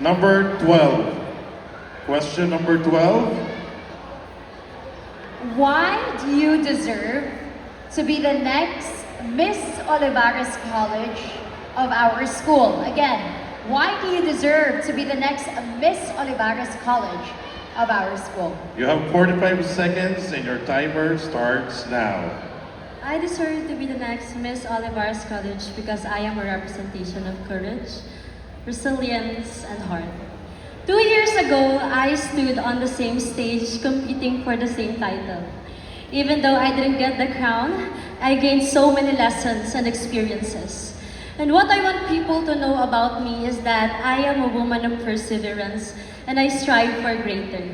Number 12. Question number 12. Why do you deserve to be the next Miss Olivares College of our school? Again, why do you deserve to be the next Miss Olivares College of our school? You have 45 seconds and your timer starts now. I deserve to be the next Miss Olivares College because I am a representation of courage, resilience, and heart. 2 years ago, I stood on the same stage competing for the same title. Even though I didn't get the crown, I gained so many lessons and experiences. And what I want people to know about me is that I am a woman of perseverance and I strive for greater.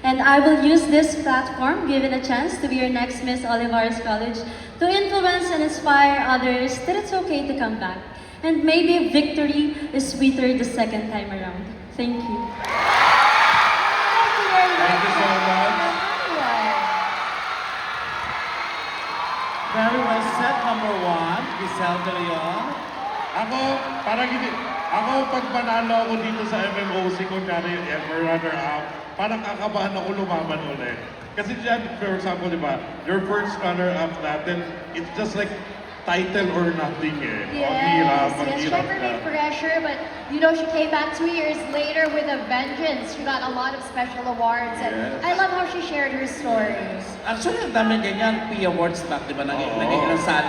And I will use this platform, given a chance to be your next Miss Olivares College, to influence and inspire others that it's okay to come back. And maybe victory is sweeter the second time around. Thank you. Thank you so much. Very well said, number 1, Giselle De Leon. Ako, pag manalo ako dito sa MMOC, kunyari ever runner-up, parang kakabahan ako lumaban ulit. Kasi dyan, for example, di ba, your first runner-up natin, it's just like title or nothing eh. Yes, Jennifer made pressure, but you know, she came back 2 years later with a vengeance. She got a lot of special awards, and Yes. I love how she shared her stories. Actually, ang dami ganyan, P-awards back, di ba? Nag-iilang sa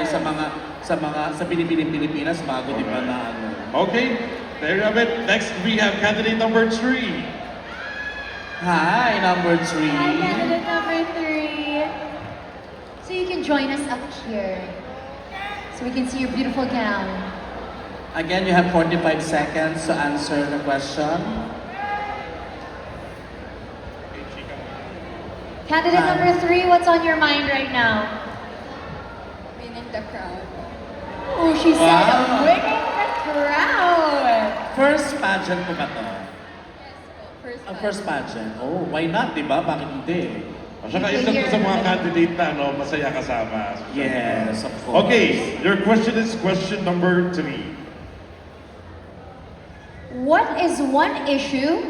Pilipinas, Pilipinas bago, di ba, na ano. Okay, there you have it. Next, we have candidate number 3. Hi, number 3. Hi, candidate number 3. So you can join us up here, so we can see your beautiful gown. Again, you have 45 seconds to answer the question. Candidate number 3, what's on your mind right now? Winning the crowd. Oh, she said, Wow. winning the crowd. First pageant po ba to? First Ang first pageant? Oh, why not, di ba? Bakit hindi? At saka isa to sa mga candidate na ano, masaya kasama. Yes, of course. Okay, your question is question number 3. What is one issue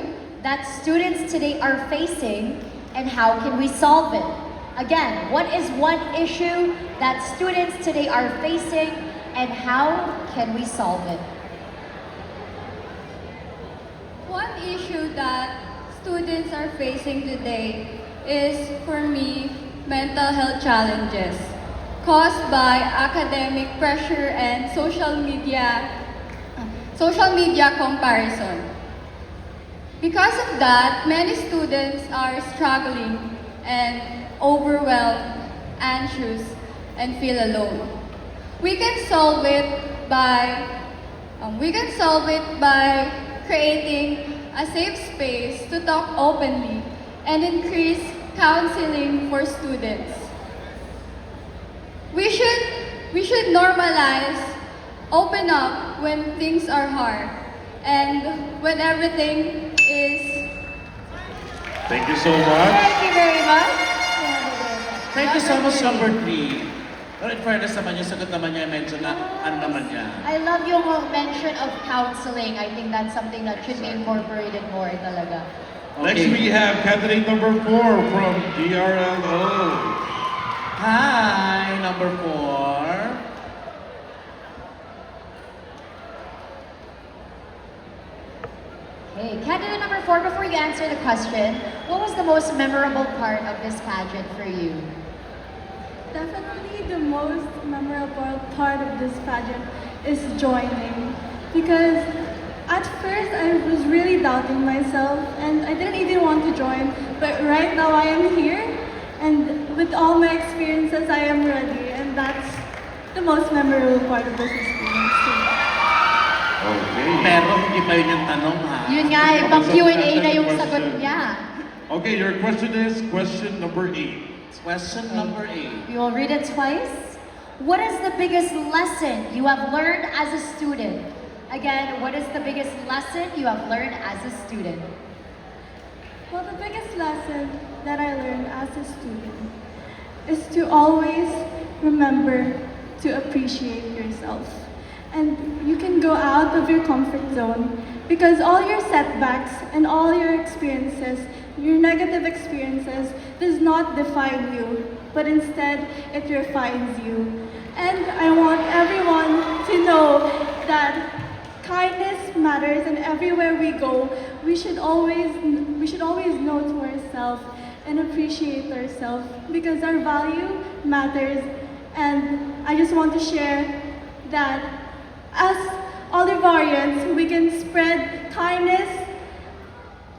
that students today are facing and how can we solve it? Again, what is one issue that students today are facing and how can we solve it? One issue that students are facing today is, for me, mental health challenges caused by academic pressure and social media comparison. Because of that, many students are struggling and overwhelmed, anxious, and feel alone. We can solve it by creating a safe space to talk openly and increase counseling for students. We should normalize open up when things are hard and when everything is. Thank you so much. Thank you very much. Thank you so much, number 3. Pero in fairness naman, yung sagot naman niya, mention na, ano naman niya. I love yung mention of counseling. I think that's something that should be incorporated more talaga. Next, we have candidate number 4 from DRLO. Hi, number 4. Okay, candidate number 4, before you answer the question, what was the most memorable part of this pageant for you? Definitely the most memorable part of this pageant is joining, because at first I was really doubting myself and I didn't even want to join, but right now I am here and with all my experiences I am ready, and that's the most memorable part of this experience too. Okay. Pero hindi pa yun yung tanong, ha? Yun nga, pang Q&A na yung sagot niya. Okay, your question is question number 8. Question number 8. You will read it twice. What is the biggest lesson you have learned as a student? Again, what is the biggest lesson you have learned as a student? Well, the biggest lesson that I learned as a student is to always remember to appreciate yourself. And you can go out of your comfort zone because all your setbacks and all your experiences, your negative experiences, does not define you, but instead it refines you. And I want everyone to know that kindness matters, and everywhere we go, we should always know to ourselves and appreciate ourselves because our value matters. And I just want to share that as Olivarians, we can spread kindness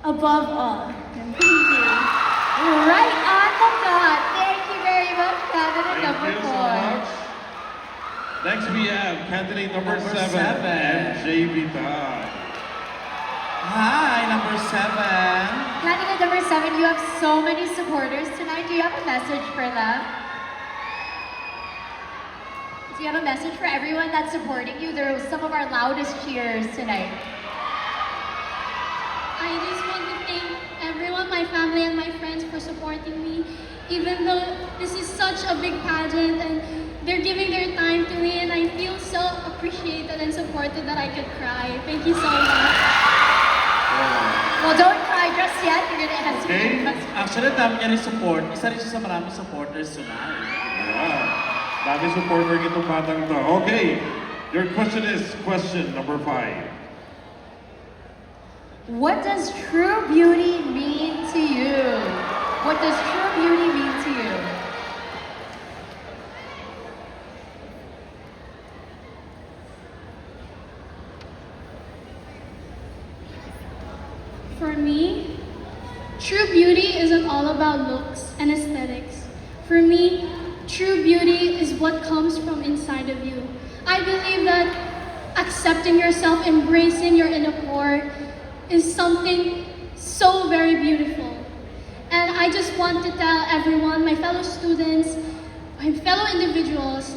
above all. And thank you. Right on the dot. Thank you very much, candidate Thank number you so 4. much. Next we have candidate number Number 7, seven. MJ Vitan. Hi, number 7. Candidate number 7, you have so many supporters tonight. Do you have a message for them? Do you have a message for everyone that's supporting you? There were some of our loudest cheers tonight. I just want to thank everyone, my family and my friends for supporting me. Even though this is such a big pageant and they're giving their time to me and I feel so appreciated and supported that I could cry. Thank you so much. Well, don't cry just yet. You're gonna answer Okay. your question. Actually, ang dami niya rin support. Isa rin siya sa maraming supporters tonight. Yeah. Dami supporter itong batang to. Okay. Your question is question number 5. What does true beauty mean to you? What does true beauty mean to you? For me, true beauty isn't all about looks and aesthetics. For me, true beauty is what comes from inside of you. I believe that accepting yourself, embracing your inner core is something so very beautiful. And I just want to tell everyone, my fellow students, my fellow individuals,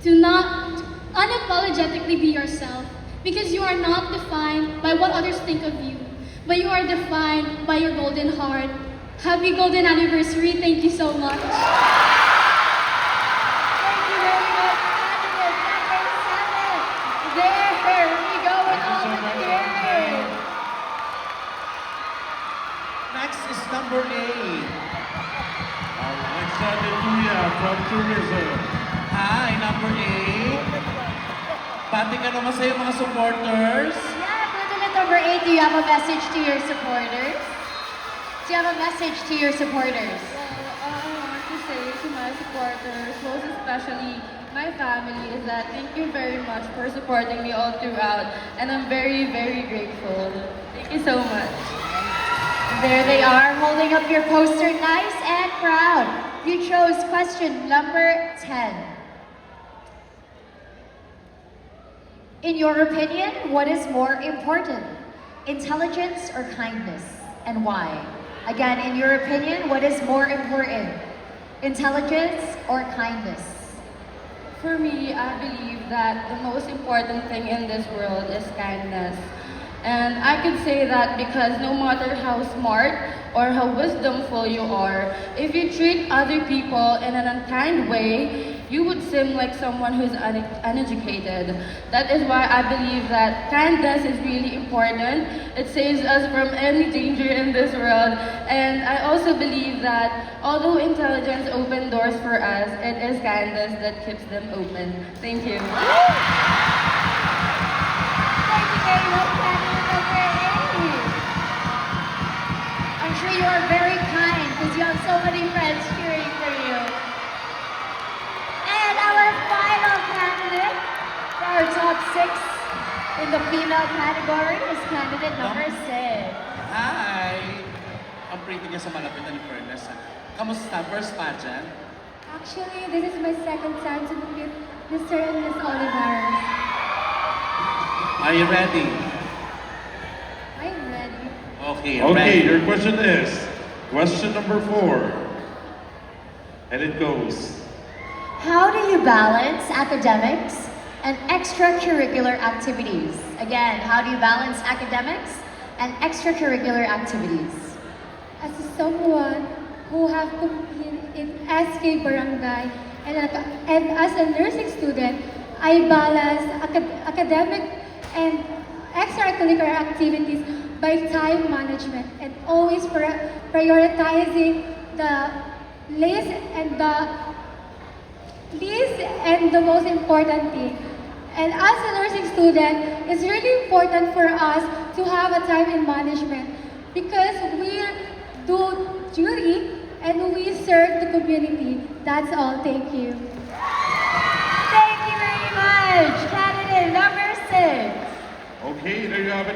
do not unapologetically be yourself because you are not defined by what others think of you, but you are defined by your golden heart. Happy golden anniversary. Thank you so much. Thank you very much, candidate number 7. There we go with all so the much, cheering. Next is number 8. Alexander Tuya from Tourism. Hi, number 8. Pati ka naman sa mga supporters. Yeah, candidate number 8, do you have a message to your supporters? Do you have a message to your supporters? All I want to say to my supporters, most especially my family, is that thank you very much for supporting me all throughout, and I'm very, very grateful. Thank you so much. There they are, holding up your poster, nice and proud. You chose question number 10. In your opinion, what is more important, intelligence or kindness, and why? Again, in your opinion, what is more important, intelligence or kindness? For me, I believe that the most important thing in this world is kindness. And I could say that because no matter how smart or how wisdomful you are, if you treat other people in an unkind way, you would seem like someone who's uneducated. That is why I believe that kindness is really important. It saves us from any danger in this world. And I also believe that although intelligence opens doors for us, it is kindness that keeps them open. Thank you. Thank you very much, candidate number 8. I'm sure you are very kind because you have so many friends cheering for you. And our final candidate for our top 6 in the female category is candidate number 6. Hi! Ang pretty niya sa malapitan ni Ferness. Kamusta? First pageant? Actually, this is my second time to meet Mr. and Miss Olivares. Are you ready? I'm ready. Okay, Okay, ready. your question is question number 4. And it goes, How do you balance academics and extracurricular activities? Again, how do you balance academics and extracurricular activities? As someone who have competed in SK Barangay and as a nursing student, I balance academic and extracurricular activities by time management and always prioritizing the least and the most important thing. And as a nursing student, it's really important for us to have a time in management because we do duty and we serve the community. That's all. Thank you. Thank you very much. Candidate number 6. Okay, there you have it.